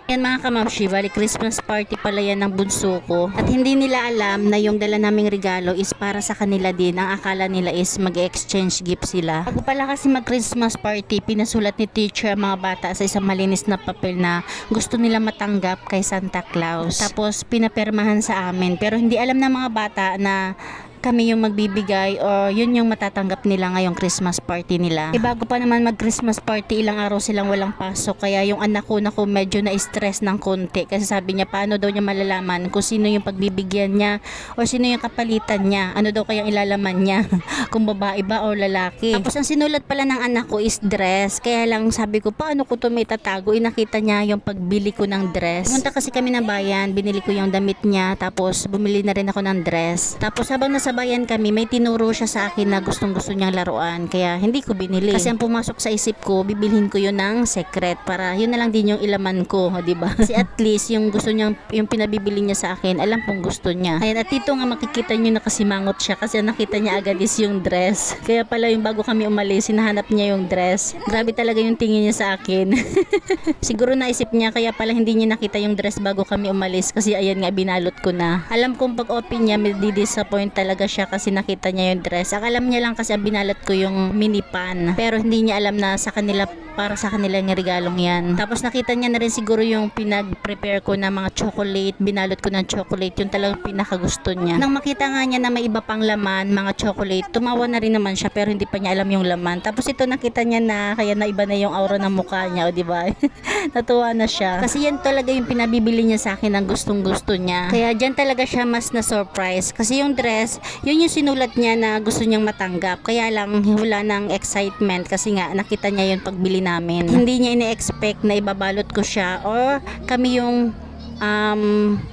Yan mga kamamshi, bali Christmas party pala yan ng bunso ko. At hindi nila alam na yung dala naming regalo is para sa kanila din. Ang akala nila is mag-exchange gift sila. Bago pala kasi mag-Christmas party, pinasulat ni teacher ang mga bata sa isang malinis na papel na gusto nila matanggap kay Santa Claus. Tapos pinapermahan sa amin. Pero hindi alam ng mga bata na kami yung magbibigay o yun yung matatanggap nila ngayong Christmas party nila. Bago pa naman mag Christmas party, ilang araw silang walang pasok, kaya yung anak ko medyo na-stress ng konti kasi sabi niya paano daw niya malalaman kung sino yung pagbibigyan niya o sino yung kapalitan niya, ano daw kayang ilalaman niya kung babae ba o lalaki. Tapos ang sinulat pala ng anak ko is dress, kaya lang sabi ko paano ko to may tatago, nakita niya yung pagbili ko ng dress. Pumunta kasi kami ng bayan, binili ko yung damit niya, tapos bumili na rin ako ng dress. Tapos habang nasa bayan kami, may tinuro siya sa akin na gustong gusto niyang laruan, kaya hindi ko binili. Kasi ang pumasok sa isip ko, bibilhin ko yun ng secret para yun na lang din yung ilaman ko, di ba? Kasi at least yung gusto niyang, yung pinabibili niya sa akin, alam kong gusto niya. Ayan, at dito nga makikita niyo nakasimangot siya kasi nakita niya agad is yung dress. Kaya pala yung bago kami umalis, hinahanap niya yung dress. Grabe talaga yung tingin niya sa akin. Siguro naisip niya kaya pala hindi niya nakita yung dress bago kami umalis kasi ayan nga binalot ko na. Alam kong pag open niya, may di-disappoint talaga siya kasi nakita niya yung dress. Ang alam niya lang kasi binalot ko yung mini pan. Pero hindi niya alam na sa kanila, para sa kanila yung regalong yan. Tapos nakita niya na rin siguro yung pinag-prepare ko na mga chocolate. Binalot ko ng chocolate. Yung talagang pinakagusto niya. Nang makita nga niya na may iba pang laman, mga chocolate, tumawa na rin naman siya pero hindi pa niya alam yung laman. Tapos ito nakita niya na kaya na iba na yung aura ng mukha niya. O diba? Natuwa na siya. Kasi yan talaga yung pinabibili niya sa akin ng gustong gusto niya. Kaya dyan talaga siya mas na-surprise. Kasi yung dress, yun yung sinulat niya na gusto niyang matanggap. Kaya lang wala ng excitement kasi nga nakita niya yung pagbili namin. Hindi niya ine-expect na ibabalot ko siya or kami yung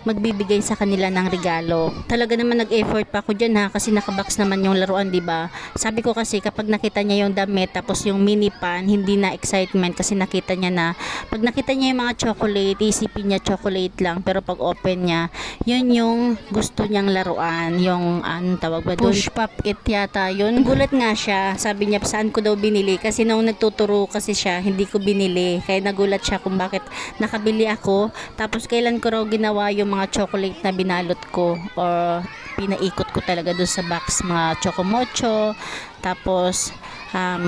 magbibigay sa kanila ng regalo. Talaga naman nag-effort pa ako dyan ha kasi nakabox naman yung laruan, diba? Sabi ko kasi kapag nakita niya yung damit tapos yung mini pan, hindi na excitement kasi nakita niya na pag nakita niya yung mga chocolate, isipin niya chocolate lang pero pag open niya, yun yung gusto niyang laruan, yung tawag ba doon? Push pop it yata yun. Gulat nga siya, sabi niya saan ko daw binili kasi nung nagtuturo kasi siya, hindi ko binili. Kaya nagulat siya kung bakit nakabili ako tapos kailan ko raw ginawa yung mga chocolate na binalot ko or pinaikot ko talaga doon sa box, mga chocomocho, tapos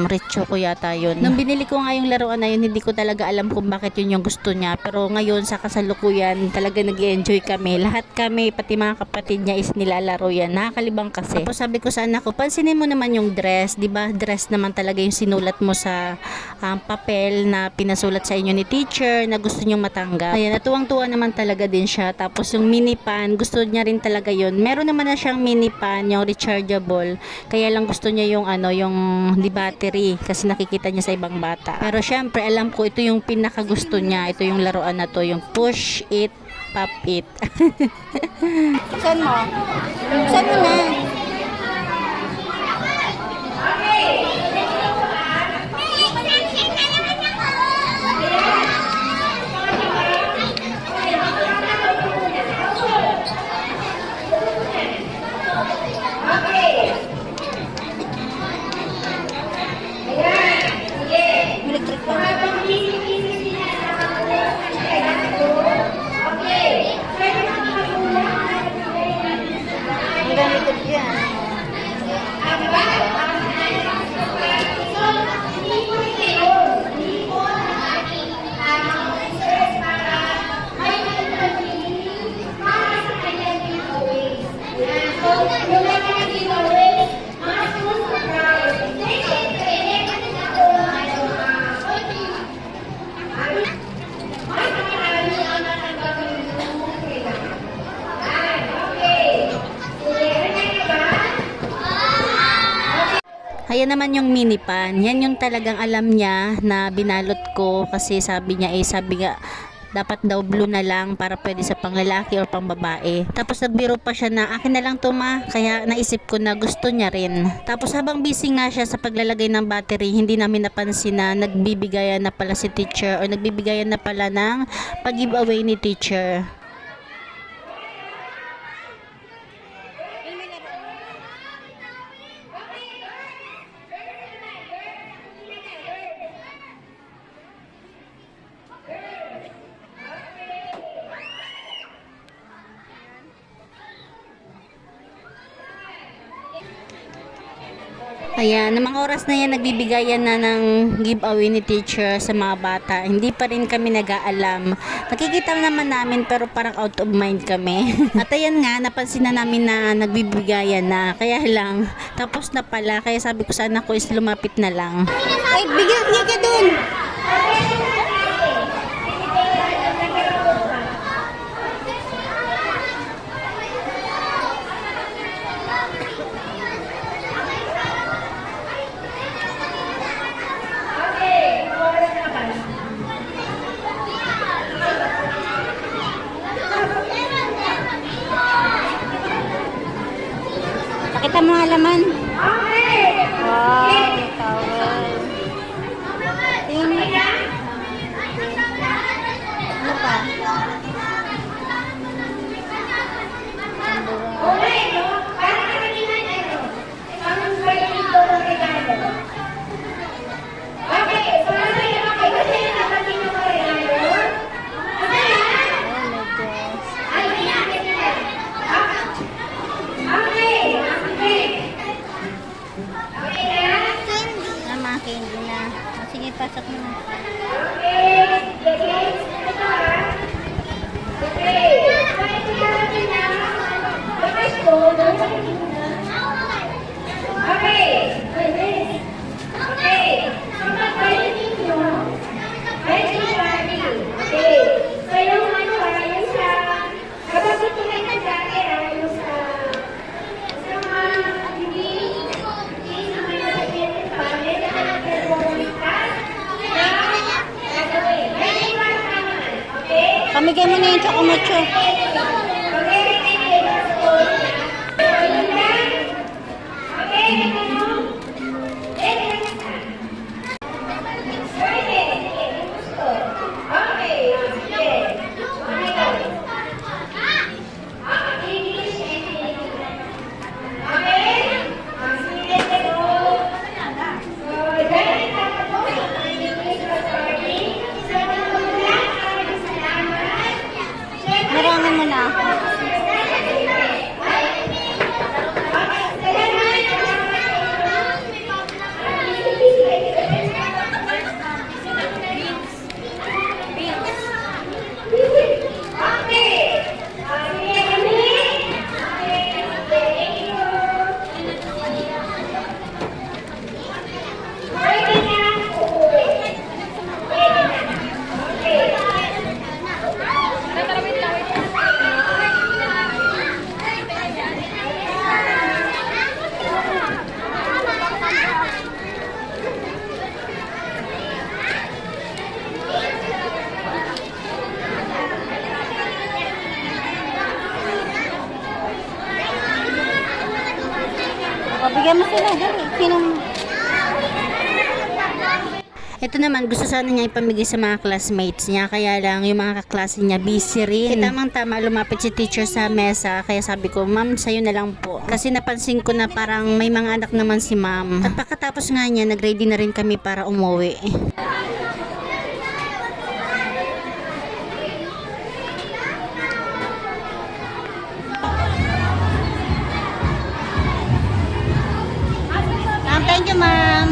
red choco yata yun. Nung binili ko nga yung laruan na yun, hindi ko talaga alam kung bakit yun yung gusto niya. Pero ngayon sa kasalukuyan, talaga nag-enjoy kami. Lahat kami, pati mga kapatid niya is nilalaro yan. Nakakalibang kasi. Tapos sabi ko sa anak ko, pansinin mo naman yung dress. Diba? Dress naman talaga yung sinulat mo sa papel na pinasulat sa inyo ni teacher na gusto nyong matanggap. Ayan, natuwang-tuwa naman talaga din siya. Tapos yung mini pan, gusto niya rin talaga yun. Meron naman na siyang mini pan, yung rechargeable. Kaya lang gusto niya yung yung di battery kasi nakikita niya sa ibang bata. Pero syempre alam ko ito yung pinakagusto niya. Ito yung laruan na to, yung push it, pop it. Saan mo? Saan mo na? Ayan naman yung mini pan. Yan yung talagang alam niya na binalot ko kasi sabi niya sabi nga dapat daw blue na lang para pwede sa panglalaki o pangbabae. Tapos nagbiro pa siya na akin na lang to ma. Kaya naisip ko na gusto niya rin. Tapos habang busy nga siya sa paglalagay ng battery, hindi namin napansin na nagbibigayan na pala si teacher o nagbibigayan na pala ng pag-giveaway ni teacher. Ayan, ng mga oras na yan, nagbibigayan na ng giveaway ni teacher sa mga bata. Hindi pa rin kami nag-aalam. Nakikita naman namin pero parang out of mind kami. At ayan nga, napansin na namin na nagbibigayan na. Kaya lang, tapos na pala. Kaya sabi ko sa anak ko is lumapit na lang. Ay, bigyan niya ka dun. Pakita mo nga laman. Wow, towel. Tingnan. Ano pa? Tama, candy na. O, sige, pasok mo na. Pamigay mo na yung chocomocho. Marangan mo na. Bigyan mo sila. Dali. Sinong... Ito naman, gusto sana niya ipamigay sa mga classmates niya. Kaya lang, yung mga kaklase niya, busy rin. Tamang-tama, lumapit si teacher sa mesa. Kaya sabi ko, ma'am, sa'yo na lang po. Kasi napansin ko na parang may mga anak naman si ma'am. At pagkatapos nga niya, nag-ready na rin kami para umuwi. Thank you, ma'am.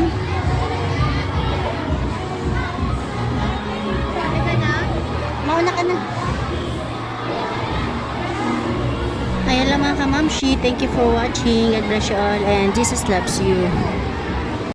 Mauna ka na. Ayan lang mga kamamshi. Thank you for watching. God bless you all and Jesus loves you.